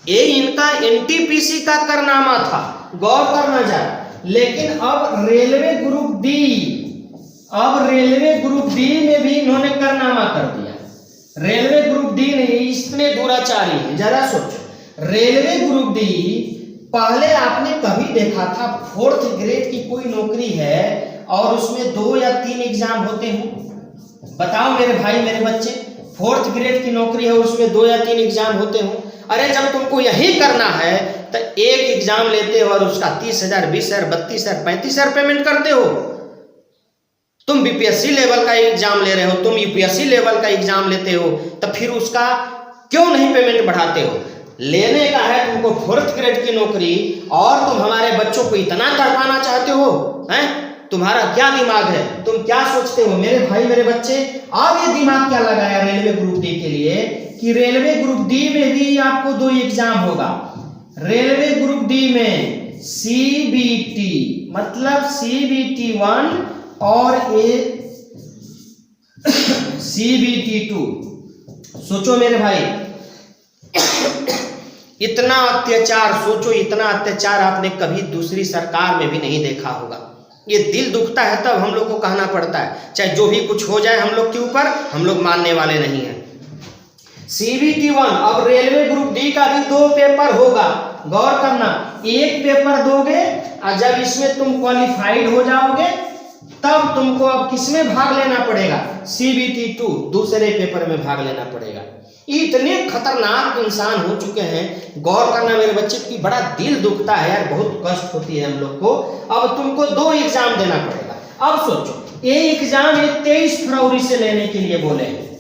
ये इनका एनटीपीसी का कारनामा था, गौर करना जाए। लेकिन अब रेलवे ग्रुप डी में भी इन्होंने कारनामा कर दिया। रेलवे ग्रुप डी ने इतने दुराचारी हैं, जरा सोचो। रेलवे ग्रुप डी पहले आपने कभी देखा था 4th ग्रेड की कोई नौकरी है और उसमें 2 या 3 एग्जाम होते हैं? बताओ मेरे भाई मेरे बच्चे, 4th ग्रेड की नौकरी है उसमें 2 या 3 एग्जाम होते हो? अरे जब तुमको यही करना है तो एक एग्जाम लेते हो और उसका 30,000, 20,000, 32,000, 35,000 पेमेंट करते हो। तुम बीपीएससी लेवल का एग्जाम ले रहे हो, तुम यूपीएससी लेवल का एग्जाम लेते हो, तो फिर उसका क्यों नहीं पेमेंट बढ़ाते हो? लेने का है तुमको 4th ग्रेड की नौकरी और तुम हमारे बच्चों को इतना तड़पाना चाहते हो, हैं? तुम्हारा क्या दिमाग है? तुम क्या सोचते हो मेरे भाई मेरे बच्चे? अब ये दिमाग क्या लगाया रेलवे ग्रुप डी के लिए कि रेलवे ग्रुप डी में भी आपको 2 एग्जाम होगा। रेलवे ग्रुप डी में सीबीटी मतलब CBT 1 और CBT 2। सोचो मेरे भाई, इतना अत्याचार, सोचो इतना अत्याचार आपने कभी दूसरी सरकार में भी नहीं देखा होगा। ये दिल दुखता है तब हम लोग को कहना पड़ता है, चाहे जो भी कुछ हो जाए हम लोग के ऊपर, हम लोग मानने वाले नहीं हैं। CBT 1, अब रेलवे ग्रुप डी का भी 2 पेपर होगा। गौर करना, एक पेपर दोगे और जब इसमें तुम क्वालिफाइड हो जाओगे तब तुमको अब किसमें भाग लेना पड़ेगा? CBT 2 दूसरे पेपर में भाग लेना पड़ेगा। इतने खतरनाक इंसान हो चुके हैं, गौर करना मेरे बच्चे की, बड़ा दिल दुखता है यार, बहुत कष्ट होती है हम लोग को। अब तुमको 2 एग्जाम देना पड़ेगा। अब सोचो, ये एग्जाम 23 फरवरी से लेने के लिए बोले हैं,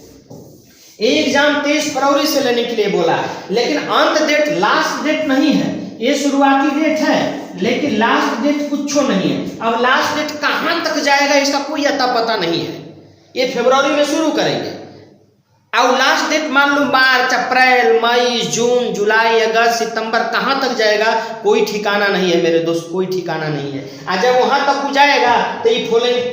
ये एग्जाम 23 फरवरी से लेने के लिए बोला है, लेकिन अंत डेट, लास्ट डेट नहीं है। ये शुरुआती डेट है लेकिन लास्ट डेट कुछ नहीं है। अब लास्ट डेट कहां तक जाएगा इसका कोई अता पता नहीं है। ये फरवरी में शुरू करेंगे और लास्ट डेट मान लो मार्च, अप्रैल, मई, जून, जुलाई, अगस्त, सितंबर, कहां तक जाएगा कोई ठिकाना नहीं है मेरे दोस्त, कोई ठिकाना नहीं है। और जब वहां तक हो जाएगा तो ये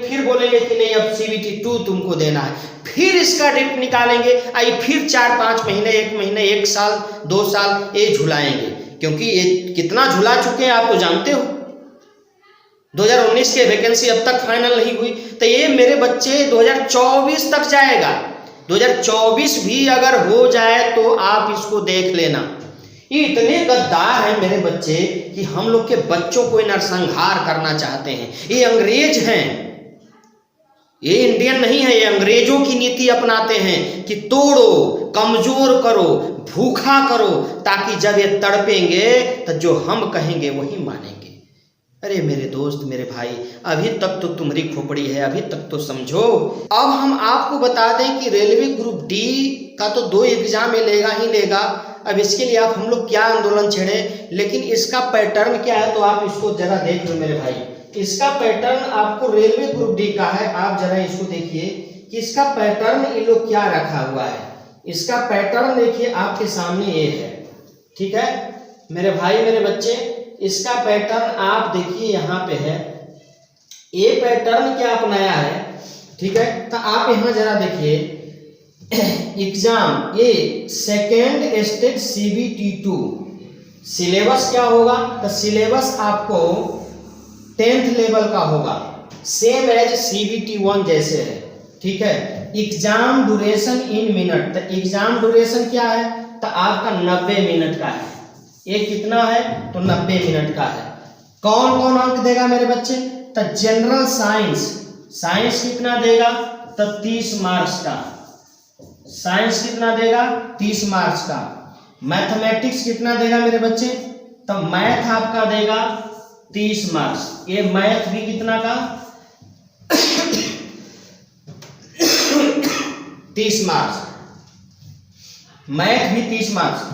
फिर बोलेंगे कि नहीं अब CBT 2 तुमको देना है, फिर इसका डेट निकालेंगे, आई फिर 4-5 महीने, 1 महीने, 1 साल, 2 साल ये झुलाएंगे। क्योंकि ये कितना झुला चुके हैं आप तो जानते हो। 2019 की वैकेंसी अब तक फाइनल नहीं हुई, तो ये मेरे बच्चे 2024 तक जाएगा। 2024 भी अगर हो जाए तो आप इसको देख लेना। ये इतने गद्दार हैं मेरे बच्चे कि हम लोग के बच्चों को नरसंहार करना चाहते हैं। ये अंग्रेज हैं, ये इंडियन नहीं है, ये अंग्रेजों की नीति अपनाते हैं कि तोड़ो, कमजोर करो, भूखा करो, ताकि जब ये तड़पेंगे तो जो हम कहेंगे वही मानेंगे। अरे मेरे दोस्त मेरे भाई, अभी तक तो तुम्हारी खोपड़ी है, अभी तक तो समझो। अब हम आपको बता दें कि रेलवे ग्रुप डी का तो 2 एग्जाम में लेगा ही लेगा। अब इसके लिए आप हम लोग क्या आंदोलन छेड़े, लेकिन इसका पैटर्न क्या है तो आप इसको जरा देख लो मेरे भाई। इसका पैटर्न आपको रेलवे ग्रुप डी का है, आप जरा इसको देखिए कि इसका पैटर्न ये लोग क्या रखा हुआ है। इसका पैटर्न देखिए आपके सामने ये है, ठीक है मेरे भाई मेरे बच्चे। इसका पैटर्न आप देखिए यहाँ पे है, ये पैटर्न क्या अपनाया है, ठीक है। तो आप यहाँ जरा देखिए एग्जाम ये 2nd स्टेट CBT 2 सिलेबस क्या होगा, तो सिलेबस आपको 10th लेवल का होगा, सेम एज CBT 1 जैसे है, ठीक है। एग्जाम ड्यूरेशन इन मिनट, तो एग्जाम ड्यूरेशन क्या है, तो आपका 90 मिनट का है। ये कितना है तो 90 मिनट का है। कौन कौन अंक देगा मेरे बच्चे, तो जनरल साइंस, साइंस कितना देगा तो 30 मार्क्स का, साइंस कितना देगा 30 मार्क्स का। मैथमेटिक्स कितना देगा मेरे बच्चे, तो मैथ आपका देगा 30 मार्क्स। ये मैथ भी कितना का 30 मार्क्स, मैथ भी 30 marks.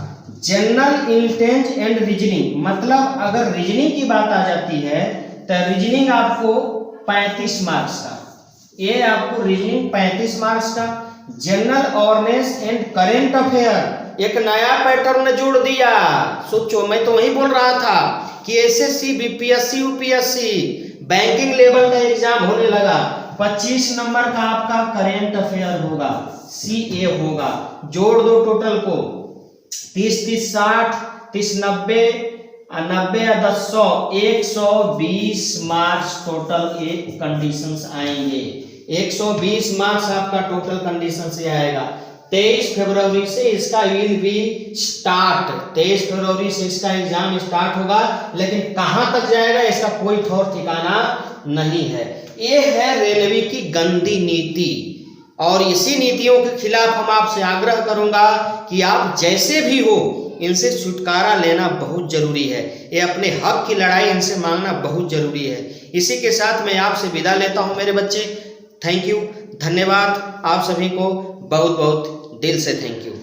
General intelligence and reasoning, मतलब अगर रीजनिंग की बात आ जाती है तो रीजनिंग आपको 35 मार्क्स का, ये आपको रीजनिंग 35 मार्क्स का। General awareness and current affair एक नया पैटर्न जोड़ दिया। सोचो, मैं तो वही बोल रहा था कि SSC, BPSC, UPSC banking level का एग्जाम होने लगा। 25 नंबर का आपका करेंट अफेयर होगा, CA होगा। जोड़ दो टोटल को, 30 30 60, 30 90 90 या 10 120 मार्क्स टोटल ये कंडीशंस आएंगे। 120 मार्क्स आपका टोटल कंडीशन से आएगा। 23 फरवरी से इसका विल बी स्टार्ट, 23 फरवरी से इसका एग्जाम स्टार्ट होगा, लेकिन कहां तक जाएगा इसका कोई ठौर ठिकाना नहीं है। ये है रेलवे की गंदी नीति, और इसी नीतियों के खिलाफ हम आपसे आग्रह करूंगा कि आप जैसे भी हो इनसे छुटकारा लेना बहुत जरूरी है। ये अपने हक की लड़ाई इनसे मांगना बहुत जरूरी है। इसी के साथ मैं आपसे विदा लेता हूं मेरे बच्चे। थैंक यू, धन्यवाद। आप सभी को बहुत बहुत दिल से थैंक यू।